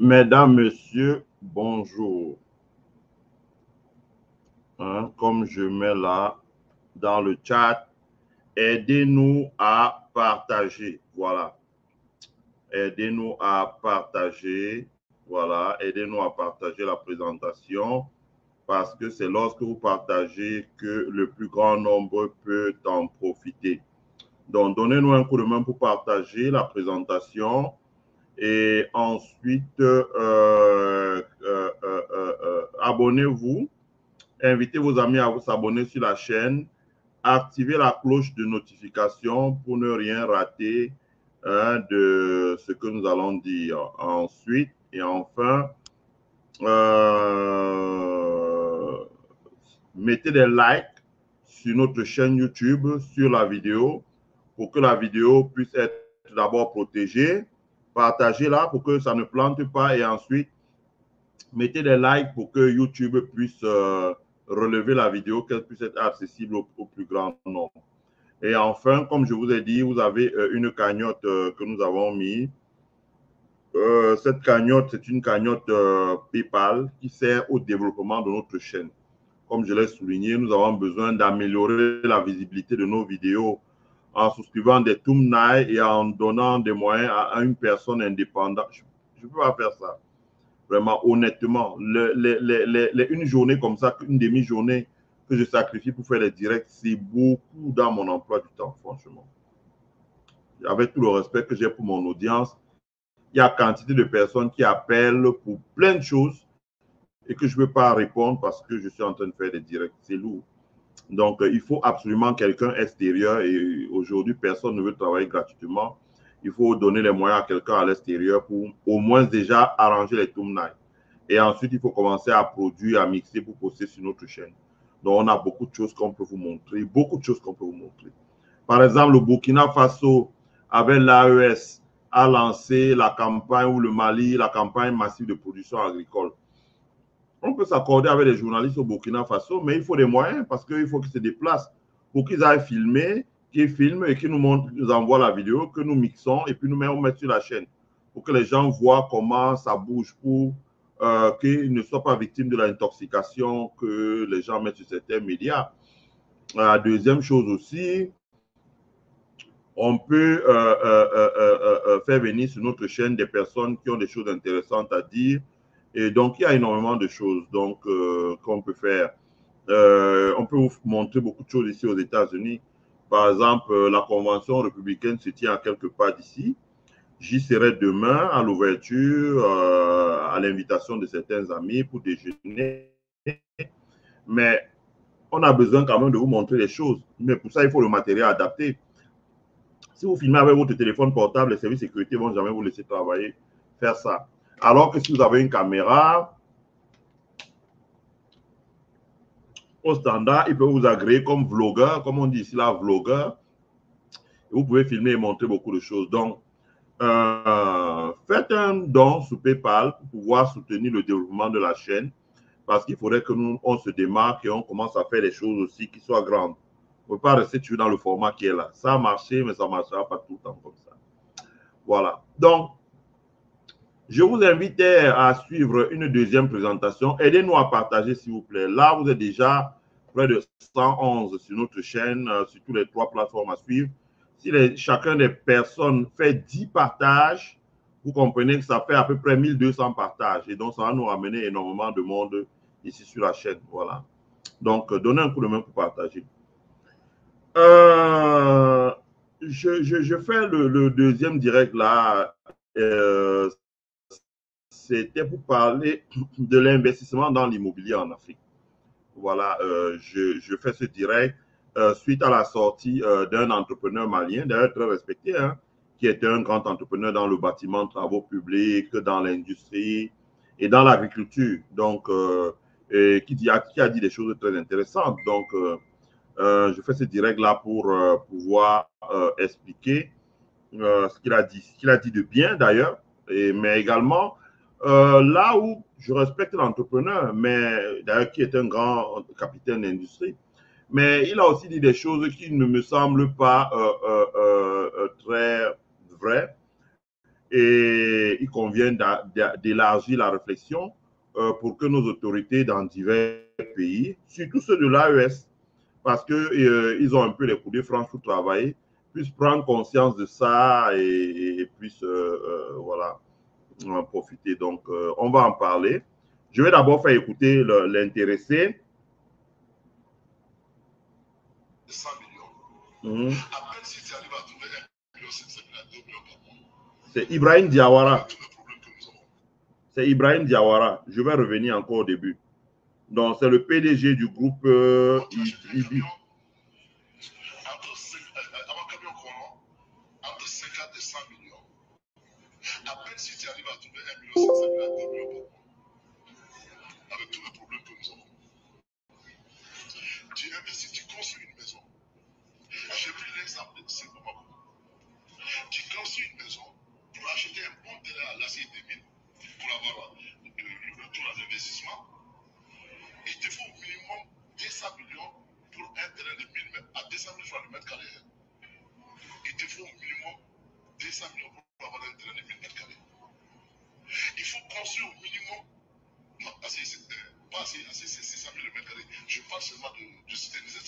Mesdames, Messieurs, bonjour. Comme je mets là dans le chat, aidez-nous à partager. Voilà. Aidez-nous à partager. Voilà. Aidez-nous à partager la présentation parce que c'est lorsque vous partagez que le plus grand nombre peut en profiter. Donc, donnez-nous un coup de main pour partager la présentation. Et ensuite, abonnez-vous, invitez vos amis à vous abonner sur la chaîne, activez la cloche de notification pour ne rien rater de ce que nous allons dire. Ensuite, et enfin, mettez des likes sur notre chaîne YouTube, sur la vidéo, pour que la vidéo puisse être d'abord protégée. Partagez-la pour que ça ne plante pas et ensuite, mettez des likes pour que YouTube puisse relever la vidéo, qu'elle puisse être accessible au plus grand nombre. Et enfin, comme je vous ai dit, vous avez une cagnotte que nous avons mis. Cette cagnotte, c'est une cagnotte PayPal qui sert au développement de notre chaîne. Comme je l'ai souligné, nous avons besoin d'améliorer la visibilité de nos vidéos en souscrivant des thumbnails et en donnant des moyens à une personne indépendante. Je ne peux pas faire ça. Vraiment, honnêtement, une journée comme ça, une demi-journée que je sacrifie pour faire les directs, c'est beaucoup dans mon emploi du temps, franchement. Avec tout le respect que j'ai pour mon audience, il y a quantité de personnes qui appellent pour plein de choses et que je ne peux pas répondre parce que je suis en train de faire des directs. C'est lourd. Donc, il faut absolument quelqu'un extérieur et aujourd'hui, personne ne veut travailler gratuitement. Il faut donner les moyens à quelqu'un à l'extérieur pour au moins déjà arranger les thumbnails. Et ensuite, il faut commencer à produire, à mixer pour poster sur notre chaîne. Donc, on a beaucoup de choses qu'on peut vous montrer, beaucoup de choses qu'on peut vous montrer. Par exemple, le Burkina Faso, avec l'AES, a lancé la campagne, ou le Mali, la campagne massive de production agricole. On peut s'accorder avec les journalistes au Burkina Faso, mais il faut des moyens parce qu'il faut qu'ils se déplacent pour qu'ils aillent filmer, qu'ils filment et qu'ils nous montrent, nous envoient la vidéo, que nous mixons et puis nous mettons sur la chaîne pour que les gens voient comment ça bouge pour qu'ils ne soient pas victimes de l'intoxication que les gens mettent sur certains médias. Deuxième chose aussi, on peut faire venir sur notre chaîne des personnes qui ont des choses intéressantes à dire. Et donc, il y a énormément de choses qu'on peut faire. On peut vous montrer beaucoup de choses ici aux États-Unis. Par exemple, la convention républicaine se tient à quelque part d'ici. J'y serai demain à l'ouverture, à l'invitation de certains amis pour déjeuner. Mais on a besoin quand même de vous montrer les choses. Mais pour ça, il faut le matériel adapté. Si vous filmez avec votre téléphone portable, les services de sécurité ne vont jamais vous laisser travailler, faire ça. Alors que si vous avez une caméra, au standard, il peut vous agréer comme vlogueur, comme on dit ici là, vlogueur. Et vous pouvez filmer et montrer beaucoup de choses. Donc, faites un don sur PayPal pour pouvoir soutenir le développement de la chaîne parce qu'il faudrait que nous, on se démarque et on commence à faire des choses aussi qui soient grandes. On ne peut pas rester toujours dans le format qui est là. Ça a marché, mais ça ne marchera pas tout le temps comme ça. Voilà. Donc, je vous invite à suivre une deuxième présentation. Aidez-nous à partager, s'il vous plaît. Là, vous êtes déjà près de 111 sur notre chaîne, sur toutes les 3 plateformes à suivre. Si chacun des personnes fait 10 partages, vous comprenez que ça fait à peu près 1200 partages. Et donc, ça va nous ramener énormément de monde ici sur la chaîne. Voilà. Donc, donnez un coup de main pour partager. Je fais le deuxième direct là. C'était pour parler de l'investissement dans l'immobilier en Afrique. Voilà, je fais ce direct suite à la sortie d'un entrepreneur malien, d'ailleurs très respecté, hein, qui était un grand entrepreneur dans le bâtiment, travaux publics, dans l'industrie et dans l'agriculture. Donc, qui a dit des choses très intéressantes. Donc, je fais ce direct-là pour pouvoir expliquer ce qu'il a dit de bien d'ailleurs, mais également là où je respecte l'entrepreneur, mais d'ailleurs qui est un grand capitaine d'industrie, mais il a aussi dit des choses qui ne me semblent pas très vraies et il convient d'élargir la réflexion pour que nos autorités dans divers pays, surtout ceux de l'AES, parce qu'ils ont un peu les coudées franches pour travailler, puissent prendre conscience de ça et puissent voilà, en profiter. Donc, on va en parler. Je vais d'abord faire écouter l'intéressé. 100 millions. À peine si tu arrives à trouver 1 million, c'est 2 millions par mois. C'est Ibrahim Diawara. C'est Ibrahim Diawara. Je vais revenir encore au début. Donc, c'est le PDG du groupe IBI. Entre 50 et 100 millions. À peine si tu arrives à trouver 1 million, c'est 2 millions par mois. Avec tous les problèmes que nous avons. Tu investis, tu construis une maison. J'ai pris l'exemple, c'est comment. Tu construis une maison pour acheter un bon terrain à l'ACI 2000 pour avoir le retour à l'investissement. Il te faut au minimum 200 millions pour un terrain de 1000 mètres à 200 000 francs le mètre carré. Il te faut au minimum 200 millions pour avoir un terrain de 1000 mètres carrés. Il faut construire au minimum, non, pas assez, c'est 600 000 le mètre carré. Je parle seulement de citerniser.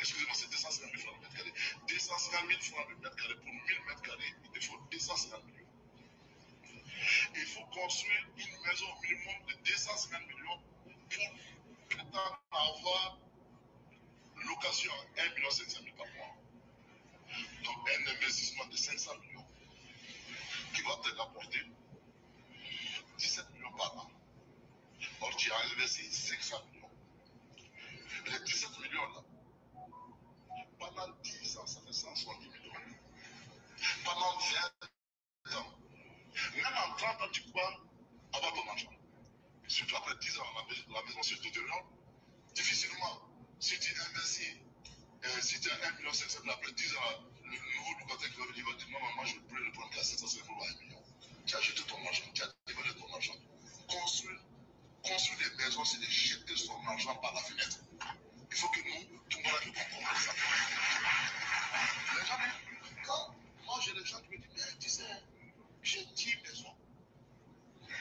Excusez-moi, c'est 250 000 francs le mètre carré. 250 000 francs le mètre carré pour 1000 mètres carrés, il te faut 250 millions. Il faut construire une maison au minimum de 250 millions pour prétendre avoir location à 1 500 000 par mois. Donc un investissement de 500 millions qui va te rapporter 17 millions par an. Or tu as investi 500 millions. Les 17 millions là, pendant 10 ans, ça fait 170 millions. Pendant 20 ans, même en 30 ans, tu crois avoir ton argent. Surtout après 10 ans, la maison sur tout de long, difficilement, si tu investis, si tu as 1 500 000 après 10 ans, le nouveau locataire qui va venir va dire non, moi je peux le prendre à 750 000 ou à 1 million. Tu as acheté ton argent, tu as dévalué ton argent. Construire des maisons, c'est de jeter son argent par la fenêtre. Il faut que nous, tout le monde comprenne ça. Les gens, quand moi j'ai des gens qui me disent, mais tu sais, j'ai 10 maisons.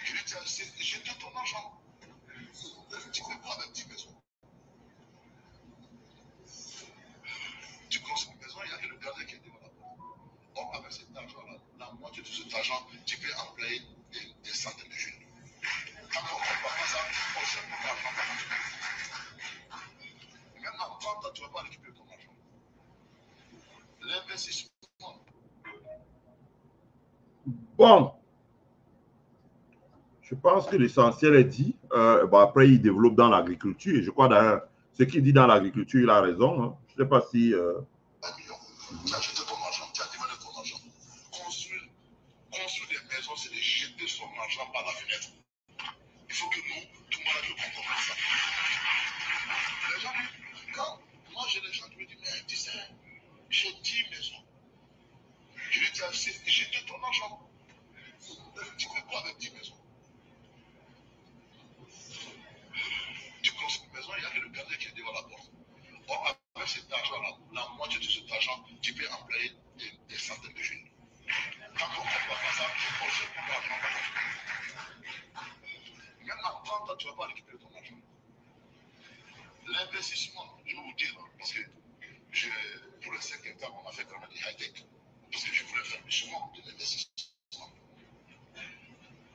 Je lui dis, c'est jeter ton argent. Tu fais quoi avec 10 maisons? Tu construis une maison, il n'y a que le gardien qui est devant la porte. Or, avec cet argent-là, la moitié de cet argent, tu peux employer des centaines de jeunes. Quand on ne comprend pas ça, on sait qu'on va pas. Même en 30 ans, tu ne vas pas récupérer ton argent. L'investissement. Bon, je pense que l'essentiel est dit. Bon, après, il développe dans l'agriculture. Et je crois d'ailleurs, ce qu'il dit dans l'agriculture, il a raison. Hein. Je ne sais pas si... 1 million. Tu as jeté ton argent, tu as dévalué ton argent. Construire des maisons, c'est de jeter son argent par la fenêtre. Il faut que nous, tout le monde comprenne ça. Les gens, quand moi j'ai des gens qui me disent, mais tu sais, j'ai 10 maisons. Je lui dis, c'est jeter ton argent. Tu fais quoi avec 10 maisons? Tu construis une maison, il n'y a que le gardien qui est devant la porte. Or, avec cet argent-là, la moitié de cet argent, tu peux employer des centaines de jeunes. Quand on ne comprend pas ça, on sait qu'on va pas. Même en 30 ans, tu ne vas pas récupérer ton argent. L'investissement, je vais vous dire, parce que pour le 5 hectares, on a fait quand même des high-tech. Parce que je voulais faire le chemin de l'investissement.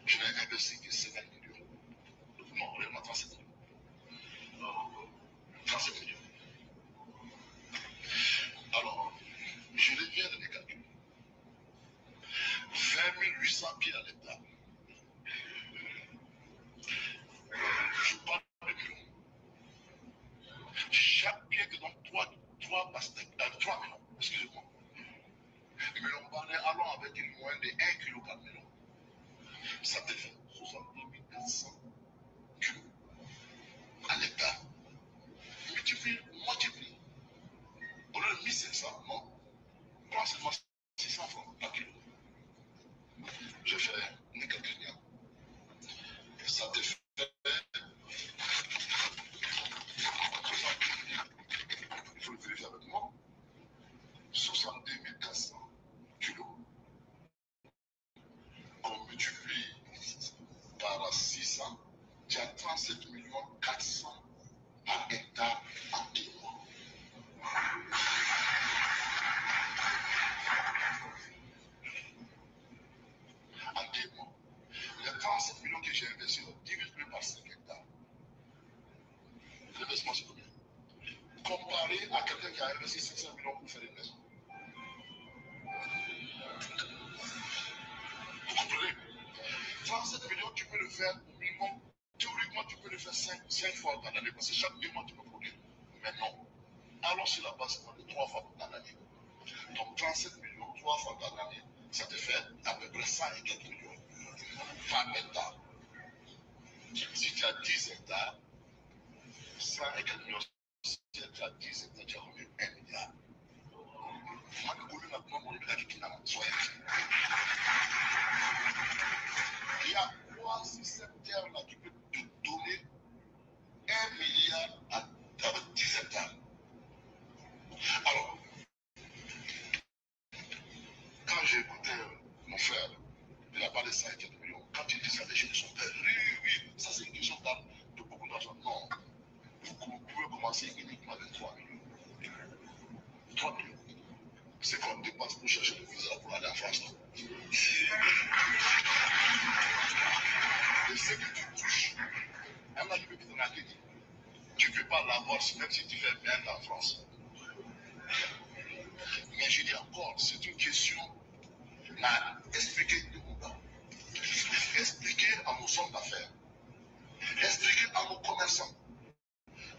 Je n'ai investi que 50 millions. Non, réellement 37 millions. 37 millions. Alors, je reviens de mes calculs. 20 800 pieds à l'hectare. Je parle de millions. Chaque pied te donne 3 pastèques, 3 millions, excusez-moi. Melon banais, allons avec une moyenne de 1 kg par melon. Ça te fait 70 400 kilos à l'hectare. Multiplie. Au lieu de 1500, non. Prends seulement 600 francs par kilo. Je fais une calcul. Ça te fait 70 000. Il faut le vérifier avec moi. 62 400 kilos. On multiplie investir 500 millions pour faire une maison. Vous comprenez? 37 millions, tu peux le faire au minimum. Théoriquement, tu peux le faire 5 fois dans l'année parce que chaque 2 mois, tu peux produire. Mais non. Alors, sur la base de 3 fois dans l'année. Donc, 37 millions, 3 fois dans l'année, ça te fait à peu près 100 et quelques millions par hectare. Si tu as 10 hectares, 100 et quelques millions, si tu as 10 hectares, tu as combien? 1 milliard. Il y a quoi système terre-là qui peut te donner 1 milliard à 10 hectares? Alors, quand j'ai écouté mon frère, il a parlé de 5 millions. Quand il dit ça, les gens sont très oui, ça c'est une question de beaucoup d'argent. Non. Vous pouvez commencer uniquement avec 3 millions. 3 millions. C'est qu'on dépense pour chercher le visa pour aller en France. Et ce que tu touches, Allah qui peut te donner à crédit. Tu ne peux pas l'avoir même si tu fais bien en France. Mais je dis encore, c'est une question à expliquer de mon temps. Expliquer à nos hommes d'affaires. Expliquer à nos commerçants.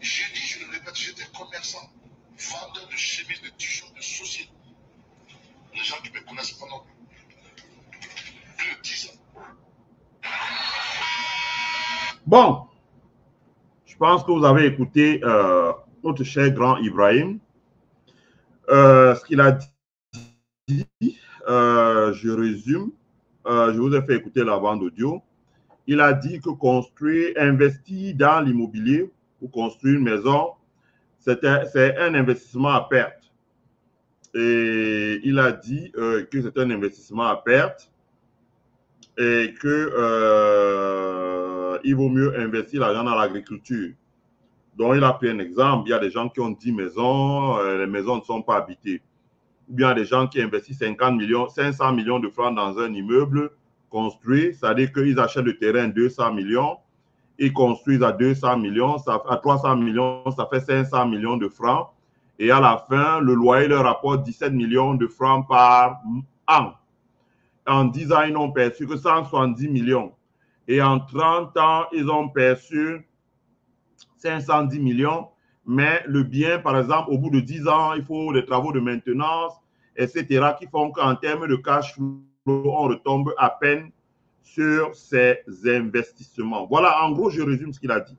J'ai dit, je le répète, j'étais commerçant, vendeur de chemises, de t-shirts, de saucisses. Les gens qui me connaissent pendant plus de 10 ans. Bon, je pense que vous avez écouté notre cher grand Ibrahim. Ce qu'il a dit, je résume. Je vous ai fait écouter la bande audio. Il a dit que construire, investir dans l'immobilier ou construire une maison, c'est un investissement à perte. Et il a dit que c'est un investissement à perte et que il vaut mieux investir l'argent dans l'agriculture. Donc, il a pris un exemple. Il y a des gens qui ont 10 maisons, les maisons ne sont pas habitées. Ou bien des gens qui investissent 50 millions, 500 millions de francs dans un immeuble construit, c'est-à-dire qu'ils achètent le terrain 200 millions, ils construisent à 200 millions, à 300 millions, ça fait 500 millions de francs. Et à la fin, le loyer leur rapporte 17 millions de francs par an. En 10 ans, ils n'ont perçu que 170 millions. Et en 30 ans, ils ont perçu 510 millions. Mais le bien, par exemple, au bout de 10 ans, il faut des travaux de maintenance, etc., qui font qu'en termes de cash flow, on retombe à peine sur ces investissements. Voilà, en gros, je résume ce qu'il a dit.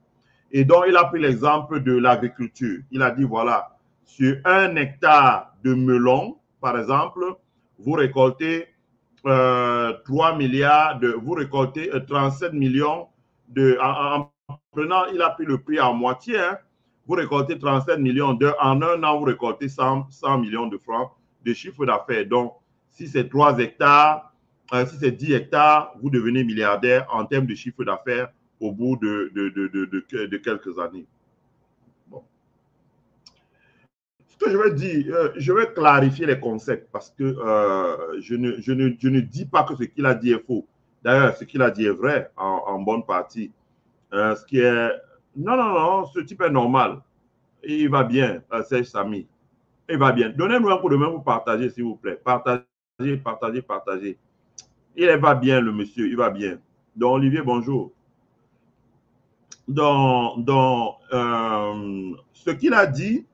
Et donc, il a pris l'exemple de l'agriculture. Il a dit, voilà, sur 1 hectare de melon, par exemple, vous récoltez 3 milliards, vous récoltez 37 millions en prenant, il a pris le prix en moitié, hein, vous récoltez 37 millions en un an, vous récoltez 100 millions de francs de chiffre d'affaires. Donc, si c'est 3 hectares, si c'est 10 hectares, vous devenez milliardaire en termes de chiffre d'affaires au bout de quelques années. Bon. Ce que je vais dire, je vais clarifier les concepts parce que je ne dis pas que ce qu'il a dit est faux. D'ailleurs, ce qu'il a dit est vrai en bonne partie. Ce qui est... Non, ce type est normal. Il va bien, Serge Samy. Il va bien. Donnez-nous un coup de main pour partager, s'il vous plaît. Partagez. Il va bien, le monsieur, il va bien. Donc, Olivier, bonjour. Donc ce qu'il a dit,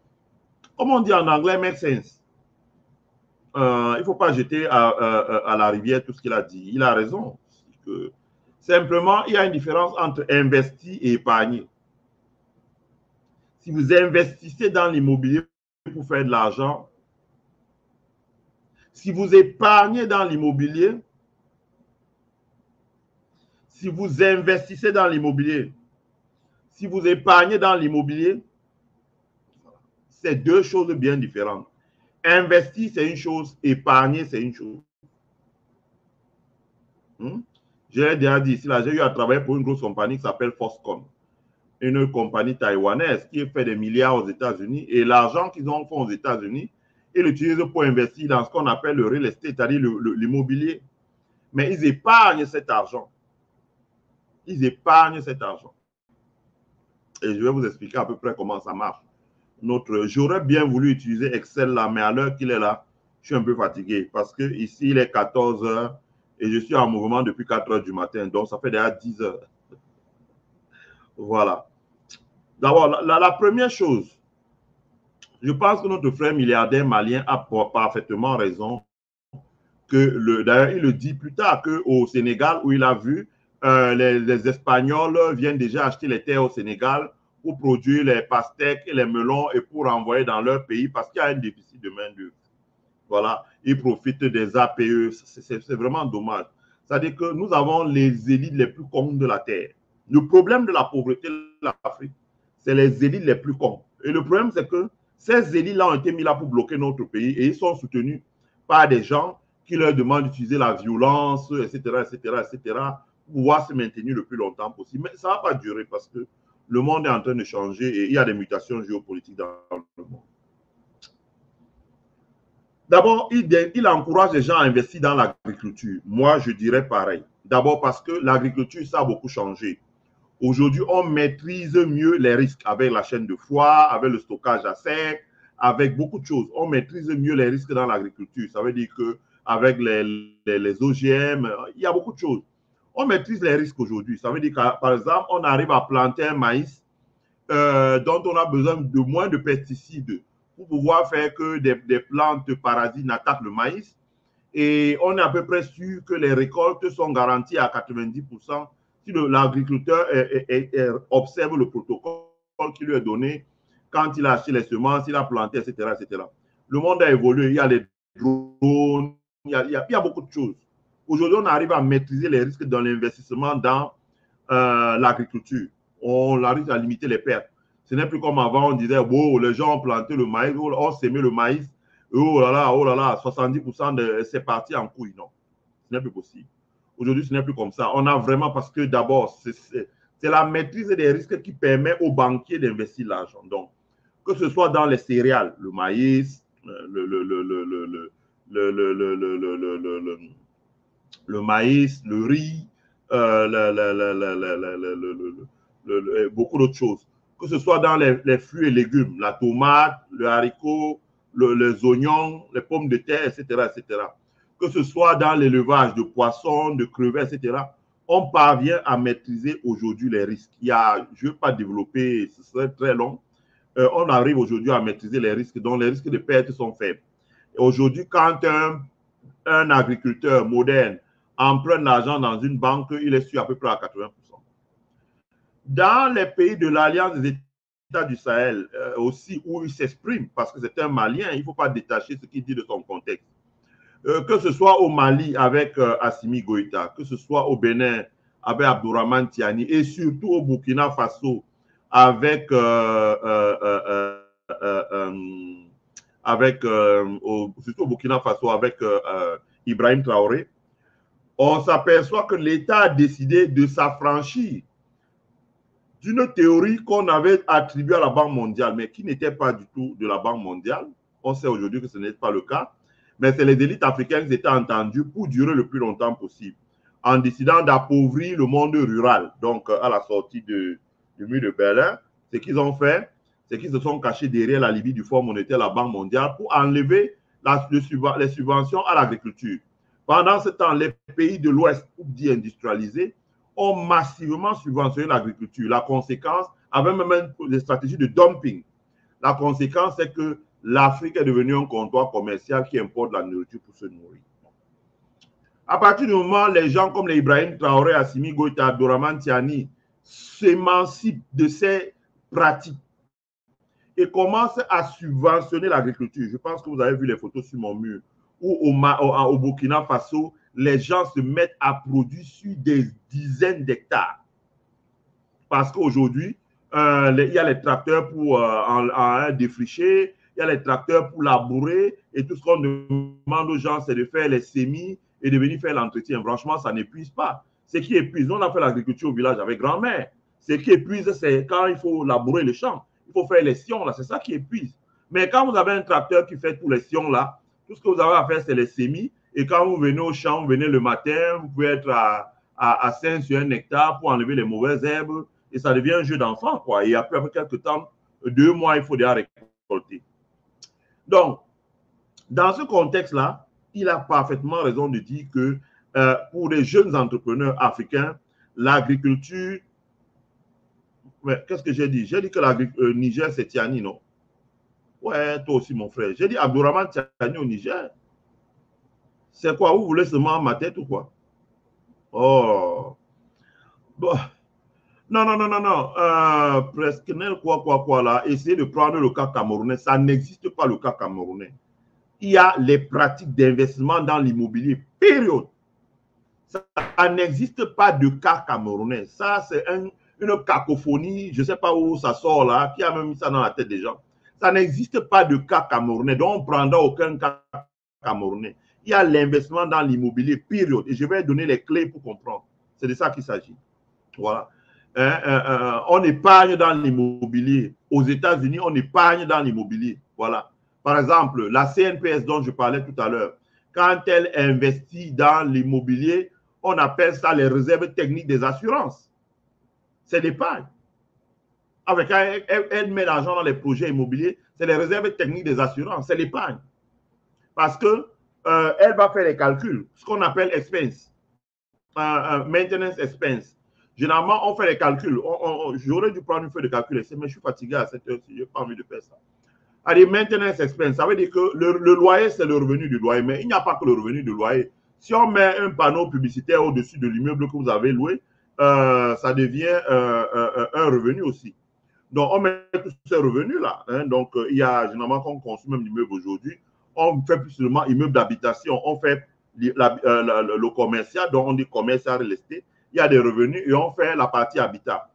comme on dit en anglais, make sense. Il ne faut pas jeter à la rivière tout ce qu'il a dit. Il a raison. Simplement, il y a une différence entre investir et épargner. Si vous investissez dans l'immobilier pour faire de l'argent, si vous épargnez dans l'immobilier, si vous investissez dans l'immobilier, si vous épargnez dans l'immobilier, c'est deux choses bien différentes. Investir, c'est une chose, épargner, c'est une chose. J'ai déjà dit ici, là, j'ai eu à travailler pour une grosse compagnie qui s'appelle Foxconn, une compagnie taïwanaise qui fait des milliards aux États-Unis et l'argent qu'ils ont fait aux États-Unis, ils l'utilisent pour investir dans ce qu'on appelle le real estate, c'est-à-dire l'immobilier. Mais ils épargnent cet argent. Ils épargnent cet argent. Et je vais vous expliquer à peu près comment ça marche. J'aurais bien voulu utiliser Excel là, mais à l'heure qu'il est là, je suis un peu fatigué parce que ici il est 14 h et je suis en mouvement depuis 4 h du matin, donc ça fait déjà 10 h. Voilà. D'abord, la première chose, je pense que notre frère milliardaire malien a parfaitement raison. D'ailleurs, il le dit plus tard qu'au Sénégal, où il a vu les Espagnols viennent déjà acheter les terres au Sénégal pour produire les pastèques et les melons et pour envoyer dans leur pays parce qu'il y a un déficit de main-d'œuvre. Voilà, ils profitent des APE. C'est vraiment dommage. C'est-à-dire que nous avons les élites les plus cons de la terre. Le problème de la pauvreté de l'Afrique, c'est les élites les plus cons. Et le problème, c'est que ces élites-là ont été mis là pour bloquer notre pays et ils sont soutenus par des gens qui leur demandent d'utiliser la violence, etc., pour pouvoir se maintenir le plus longtemps possible. Mais ça ne va pas durer parce que le monde est en train de changer et il y a des mutations géopolitiques dans le monde. D'abord, il encourage les gens à investir dans l'agriculture. Moi, je dirais pareil. D'abord parce que l'agriculture, ça a beaucoup changé. Aujourd'hui, on maîtrise mieux les risques avec la chaîne de froid, avec le stockage à sec, avec beaucoup de choses. On maîtrise mieux les risques dans l'agriculture. Ça veut dire qu'avec les OGM, il y a beaucoup de choses. On maîtrise les risques aujourd'hui. Ça veut dire que, par exemple, on arrive à planter un maïs dont on a besoin de moins de pesticides pour pouvoir faire que des plantes parasites n'attaquent le maïs. Et on est à peu près sûr que les récoltes sont garanties à 90% si l'agriculteur observe le protocole qui lui est donné quand il a acheté les semences, il a planté, etc., etc. Le monde a évolué, il y a les drones, il y a beaucoup de choses. Aujourd'hui, on arrive à maîtriser les risques dans l'investissement dans l'agriculture. On arrive à limiter les pertes. Ce n'est plus comme avant, on disait, wow, les gens ont planté le maïs, ont sémé le maïs, oh là là, 70% c'est parti en couille. Non, ce n'est plus possible. Aujourd'hui, ce n'est plus comme ça. On a vraiment, parce que d'abord, c'est la maîtrise des risques qui permet aux banquiers d'investir l'argent. Donc, que ce soit dans les céréales, le maïs, le maïs, le riz, beaucoup d'autres choses. Que ce soit dans les fruits et légumes, la tomate, le haricot, les oignons, les pommes de terre, etc., etc. Que ce soit dans l'élevage de poissons, de crevettes, etc., on parvient à maîtriser aujourd'hui les risques. Je ne veux pas développer, ce serait très long. On arrive aujourd'hui à maîtriser les risques, dont les risques de perte sont faibles. Aujourd'hui, quand un agriculteur moderne emprunte l'argent dans une banque, il est sûr à peu près à 80%. Dans les pays de l'Alliance des États du Sahel, aussi où il s'exprime, parce que c'est un Malien, il ne faut pas détacher ce qu'il dit de son contexte. Que ce soit au Mali avec Assimi Goïta, que ce soit au Bénin avec Abdourahmane Tiani, et surtout au Burkina Faso avec surtout au Burkina Faso avec Ibrahim Traoré, on s'aperçoit que l'État a décidé de s'affranchir d'une théorie qu'on avait attribuée à la Banque mondiale, mais qui n'était pas du tout de la Banque mondiale. On sait aujourd'hui que ce n'est pas le cas, mais c'est les élites africaines qui étaient entendues pour durer le plus longtemps possible, en décidant d'appauvrir le monde rural. Donc, à la sortie du mur de Berlin, ce qu'ils ont fait, c'est qu'ils se sont cachés derrière la Libye du Fonds monétaire, la Banque mondiale, pour enlever les subventions à l'agriculture. Pendant ce temps, les pays de l'Ouest, dits industrialisés, ont massivement subventionné l'agriculture. La conséquence, avec même des stratégies de dumping, la conséquence, c'est que l'Afrique est devenue un comptoir commercial qui importe la nourriture pour se nourrir. À partir du moment où les gens comme les Ibrahim Traoré, Assimi Goïta, Abdourahmane Tiani s'émancipent de ces pratiques et commencent à subventionner l'agriculture, je pense que vous avez vu les photos sur mon mur, où au Burkina Faso, les gens se mettent à produire sur des dizaines d'hectares. Parce qu'aujourd'hui, il y a les tracteurs pour défricher, il y a les tracteurs pour labourer, et tout ce qu'on demande aux gens, c'est de faire les semis et de venir faire l'entretien. Franchement, ça n'épuise pas. Ce qui épuise, nous, on a fait l'agriculture au village avec grand-mère. Ce qui épuise, c'est quand il faut labourer le champ. Il faut faire les sions, là, c'est ça qui épuise. Mais quand vous avez un tracteur qui fait tous les sions, là, tout ce que vous avez à faire, c'est les semis. Et quand vous venez au champ, vous venez le matin, vous pouvez être à 5 sur 1 hectare pour enlever les mauvaises herbes. Et ça devient un jeu d'enfant, quoi. Et après quelques temps, 2 mois, il faut déjà récolter. récolter. Donc, dans ce contexte-là, il a parfaitement raison de dire que pour les jeunes entrepreneurs africains, l'agriculture, qu'est-ce que j'ai dit? J'ai dit que le Niger, c'est Tiani, non? Ouais, toi aussi, mon frère. J'ai dit Abdourahmane Tiani au Niger. C'est quoi? Vous voulez seulement ma tête ou quoi? Oh. Bon. Non, non, non, non, non. Presque quoi, là. Essayez de prendre le cas camerounais. Ça n'existe pas, le cas camerounais. Il y a les pratiques d'investissement dans l'immobilier. Période. Ça n'existe pas de cas camerounais. Ça, c'est une cacophonie. Je ne sais pas où ça sort là, qui a même mis ça dans la tête des gens. Ça n'existe pas de cas camerounais. Donc, on ne prendra aucun cas camerounais. Il y a l'investissement dans l'immobilier, période. Et je vais donner les clés pour comprendre. C'est de ça qu'il s'agit. Voilà. On épargne dans l'immobilier. Aux États-Unis, on épargne dans l'immobilier. Voilà. Par exemple, la CNPS dont je parlais tout à l'heure, quand elle investit dans l'immobilier, on appelle ça les réserves techniques des assurances. C'est l'épargne. Avec elle met l'argent dans les projets immobiliers, c'est les réserves techniques des assurances, c'est l'épargne. Parce que elle va faire les calculs, ce qu'on appelle expense, maintenance expense. Généralement, on fait les calculs. J'aurais dû prendre une feuille de calcul, mais je suis fatigué à cette heure-ci, je n'ai pas envie de faire ça. Allez, maintenance expense, ça veut dire que le loyer, c'est le revenu du loyer, mais il n'y a pas que le revenu du loyer. Si on met un panneau publicitaire au-dessus de l'immeuble que vous avez loué, ça devient un revenu aussi. Donc, on met tous ces revenus-là. Hein. Donc, il y a généralement qu'on consomme même l'immeuble aujourd'hui. On fait plus seulement immeuble d'habitation, on fait le commercial, donc on dit commercial real estate. Il y a des revenus et on fait la partie habitat.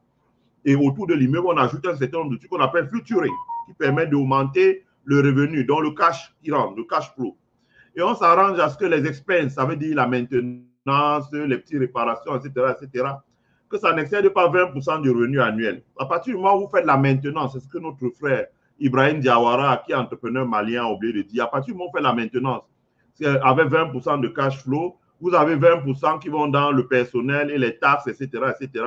Et autour de l'immeuble, on ajoute un certain nombre de trucs qu'on appelle futuring, qui permet d'augmenter le revenu, donc le cash qui rentre, le cash flow. Et on s'arrange à ce que les expenses, ça veut dire la maintenance, les petites réparations, etc., que ça n'excède pas 20% du revenu annuel. À partir du moment où vous faites la maintenance, c'est ce que notre frère Ibrahim Diawara, qui est entrepreneur malien, a oublié de dire, à partir du moment où vous faites la maintenance, avec 20% de cash flow, vous avez 20% qui vont dans le personnel et les taxes, etc., etc.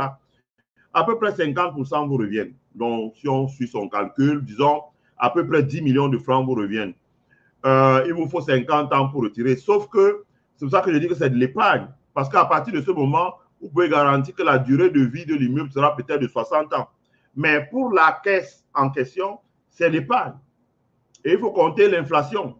À peu près 50% vous reviennent. Donc, si on suit son calcul, disons, à peu près 10 millions de francs vous reviennent. Il vous faut 50 ans pour retirer. Sauf que, c'est pour ça que je dis que c'est de l'épargne. Parce qu'à partir de ce moment, vous pouvez garantir que la durée de vie de l'immeuble sera peut-être de 60 ans. Mais pour la caisse en question, c'est l'épargne. Et il faut compter l'inflation.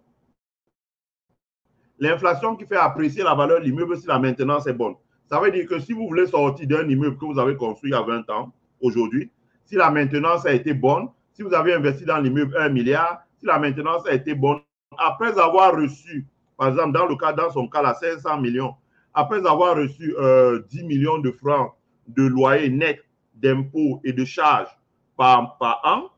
L'inflation qui fait apprécier la valeur de l'immeuble si la maintenance est bonne. Ça veut dire que si vous voulez sortir d'un immeuble que vous avez construit il y a 20 ans, aujourd'hui, si la maintenance a été bonne, si vous avez investi dans l'immeuble 1 milliard, si la maintenance a été bonne, après avoir reçu, par exemple, dans son cas, là, 500 millions, après avoir reçu 10 millions de francs de loyer net, d'impôts et de charges par an,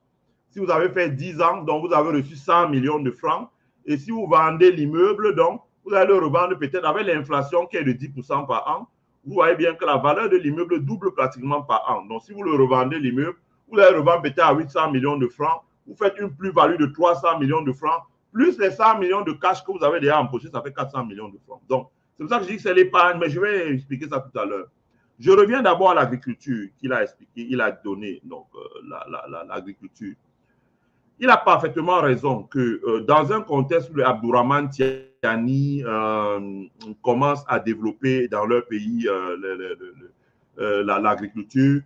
si vous avez fait 10 ans, donc vous avez reçu 100 millions de francs, et si vous vendez l'immeuble, donc vous allez le revendre peut-être avec l'inflation qui est de 10% par an, vous voyez bien que la valeur de l'immeuble double pratiquement par an. Donc, si vous le revendez l'immeuble, vous allez le revendre peut-être à 800 millions de francs, vous faites une plus-value de 300 millions de francs, plus les 100 millions de cash que vous avez déjà empoché, ça fait 400 millions de francs. Donc, c'est pour ça que je dis que c'est l'épargne, mais je vais expliquer ça tout à l'heure. Je reviens d'abord à l'agriculture qu'il a expliqué, il a donné, donc l'agriculture. Il a parfaitement raison que dans un contexte où le Abdourahmane Tiani commence à développer dans leur pays l'agriculture,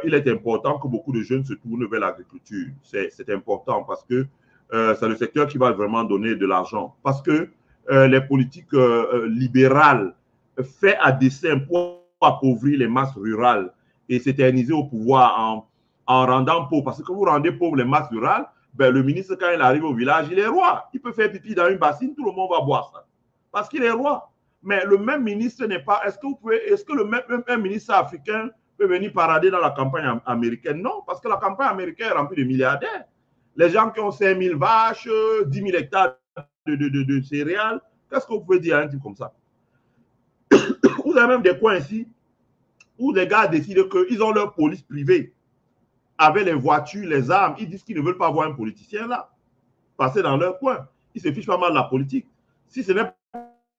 il est important que beaucoup de jeunes se tournent vers l'agriculture. C'est important parce que c'est le secteur qui va vraiment donner de l'argent. Parce que les politiques libérales faites à dessein pour appauvrir les masses rurales et s'éterniser au pouvoir en rendant pauvres. Parce que vous rendez pauvres les masses rurales, ben, le ministre, quand il arrive au village, il est roi. Il peut faire pipi dans une bassine, tout le monde va boire ça. Parce qu'il est roi. Mais le même ministre n'est pas... Est-ce que le même ministre africain peut venir parader dans la campagne américaine? Non, parce que la campagne américaine est remplie de milliardaires. Les gens qui ont 5 000 vaches, 10 000 hectares de céréales, qu'est-ce que vous pouvez dire à un type comme ça? Vous avez même des coins ici où les gars décident qu'ils ont leur police privée avec les voitures, les armes. Ils disent qu'ils ne veulent pas voir un politicien là passer dans leur coin. Ils se fichent pas mal de la politique. Si ce n'est pas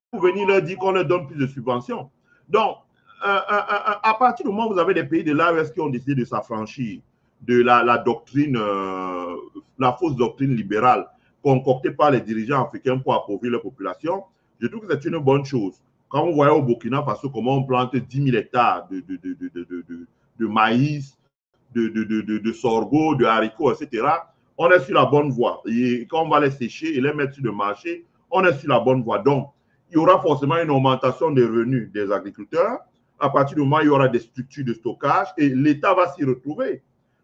pour venir leur dire qu'on leur donne plus de subventions. Donc, à partir du moment où vous avez des pays de l'AES qui ont décidé de s'affranchir de la doctrine, la fausse doctrine libérale concoctée par les dirigeants africains pour appauvrir la population, je trouve que c'est une bonne chose. Quand on voit au Burkina Faso comment on plante 10 000 hectares de maïs, de sorgho, de haricots, etc., on est sur la bonne voie. Et quand on va les sécher et les mettre sur le marché, on est sur la bonne voie. Donc, il y aura forcément une augmentation des revenus des agriculteurs. À partir du moment où il y aura des structures de stockage et l'État va s'y retrouver.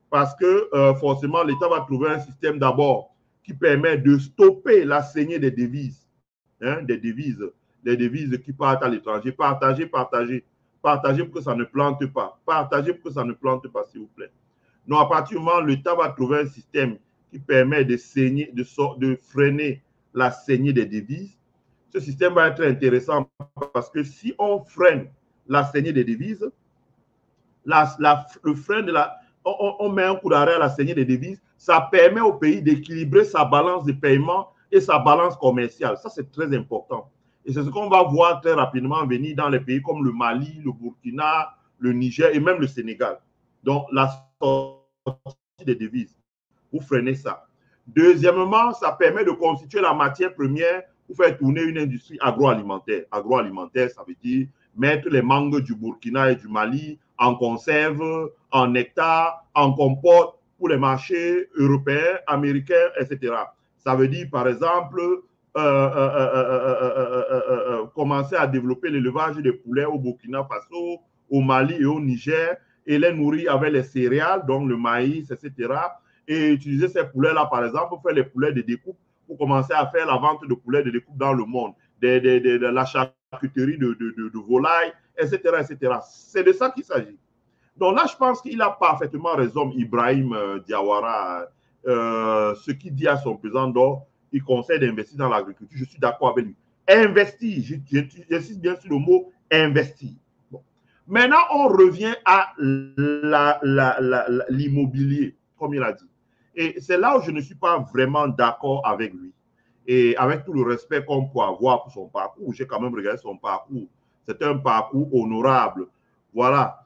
Parce que forcément, l'État va trouver un système d'abord qui permet de stopper la saignée des devises. Hein, des devises qui partent à l'étranger. Partagez pour que ça ne plante pas. Partagez pour que ça ne plante pas, s'il vous plaît. Donc, à partir du moment où l'État va trouver un système qui permet de freiner la saignée des devises, ce système va être intéressant parce que si on freine la saignée des devises, le frein de on met un coup d'arrêt à la saignée des devises, ça permet au pays d'équilibrer sa balance de paiement et sa balance commerciale. Ça, c'est très important. Et c'est ce qu'on va voir très rapidement venir dans les pays comme le Mali, le Burkina, le Niger et même le Sénégal. Donc, la sortie des devises, vous freinez ça. Deuxièmement, ça permet de constituer la matière première pour faire tourner une industrie agroalimentaire. Agroalimentaire, ça veut dire mettre les mangues du Burkina et du Mali en conserve, en nectar, en compote pour les marchés européens, américains, etc. Ça veut dire, par exemple, commencer à développer l'élevage des poulets au Burkina Faso, au Mali et au Niger, et les nourrir avec les céréales, donc le maïs, etc. Et utiliser ces poulets-là, par exemple, pour faire les poulets de découpe, pour commencer à faire la vente de poulets de découpe dans le monde, de la charcuterie de volailles, etc., etc. C'est de ça qu'il s'agit. Donc là, je pense qu'il a parfaitement raison, Ibrahim Diawara, ce qu'il dit à son président d'or, il conseille d'investir dans l'agriculture. Je suis d'accord avec lui. Investir, j'insiste bien sur le mot investir. Bon. Maintenant, on revient à l'immobilier, comme il a dit. Et c'est là où je ne suis pas vraiment d'accord avec lui. Et avec tout le respect qu'on peut avoir pour son parcours, j'ai quand même regardé son parcours. C'est un parcours honorable. Voilà.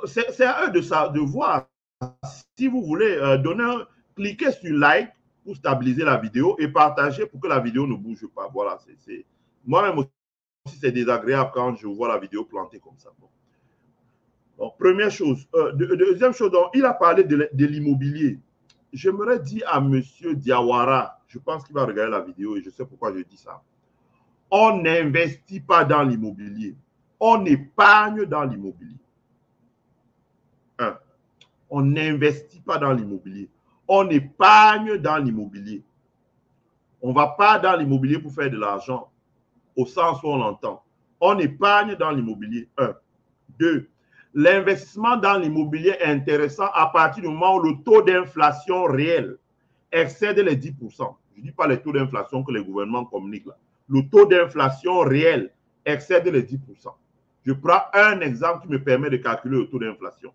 C'est à eux de voir. Si vous voulez, cliquez sur like pour stabiliser la vidéo et partager pour que la vidéo ne bouge pas. Voilà. Moi-même aussi, c'est désagréable quand je vois la vidéo plantée comme ça. Bon. Donc, première chose. Deuxième chose, donc, il a parlé de l'immobilier. J'aimerais dire à M. Diawara, je pense qu'il va regarder la vidéo et je sais pourquoi je dis ça. On n'investit pas dans l'immobilier. On épargne dans l'immobilier. On n'investit pas dans l'immobilier. On épargne dans l'immobilier. On ne va pas dans l'immobilier pour faire de l'argent, au sens où on l'entend. On épargne dans l'immobilier. 1. 2. L'investissement dans l'immobilier est intéressant à partir du moment où le taux d'inflation réel excède les 10%. Je ne dis pas les taux d'inflation que les gouvernements communiquent là. Le taux d'inflation réel excède les 10%. Je prends un exemple qui me permet de calculer le taux d'inflation.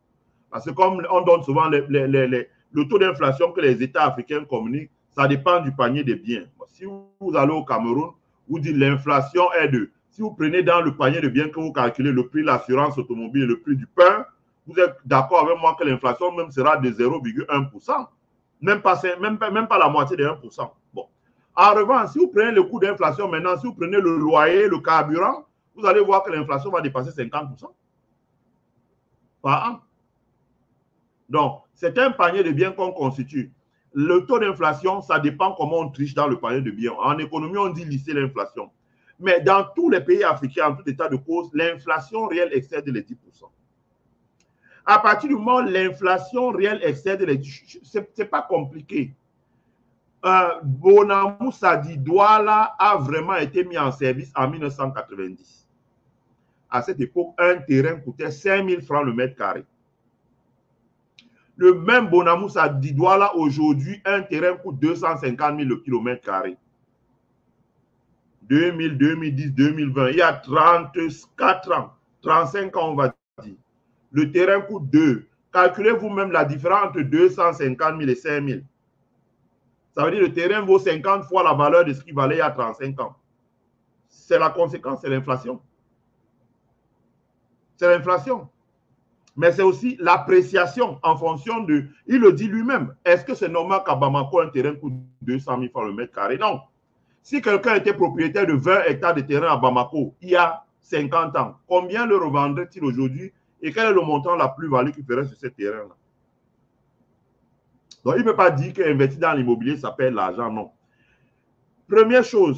Parce que comme on donne souvent le taux d'inflation que les États africains communiquent, ça dépend du panier des biens. Si vous allez au Cameroun, vous dites l'inflation est de... Si vous prenez dans le panier de biens que vous calculez le prix de l'assurance automobile et le prix du pain, vous êtes d'accord avec moi que l'inflation même sera de 0,1%. Même pas la moitié de 1%. Bon. En revanche, si vous prenez le coût d'inflation maintenant, si vous prenez le loyer, le carburant, vous allez voir que l'inflation va dépasser 50% par an. Donc, c'est un panier de biens qu'on constitue. Le taux d'inflation, ça dépend comment on triche dans le panier de biens. En économie, on dit lisser l'inflation. Mais dans tous les pays africains, en tout état de cause, l'inflation réelle excède les 10%. À partir du moment où l'inflation réelle excède les 10%, ce n'est pas compliqué. Bonamou Sadi Douala a vraiment été mis en service en 1990. À cette époque, un terrain coûtait 5 000 francs le mètre carré. Le même Bonamou Sadi Douala, aujourd'hui, un terrain coûte 250 000 le kilomètre carré. 2000, 2010, 2020, il y a 34 ans, 35 ans, on va dire. Le terrain coûte 2. Calculez vous-même la différence entre 250 000 et 5 000. Ça veut dire que le terrain vaut 50 fois la valeur de ce qu'il valait il y a 35 ans. C'est la conséquence, c'est l'inflation. C'est l'inflation. Mais c'est aussi l'appréciation en fonction de... Il le dit lui-même. Est-ce que c'est normal qu'à Bamako, un terrain coûte 200 000 francs le mètre carré? Non. Si quelqu'un était propriétaire de 20 hectares de terrain à Bamako il y a 50 ans, combien le revendrait-il aujourd'hui et quel est le montant, la plus-value qu'il ferait sur ce terrain-là? Donc, il ne peut pas dire qu'investir dans l'immobilier, ça perd l'argent, non. Première chose,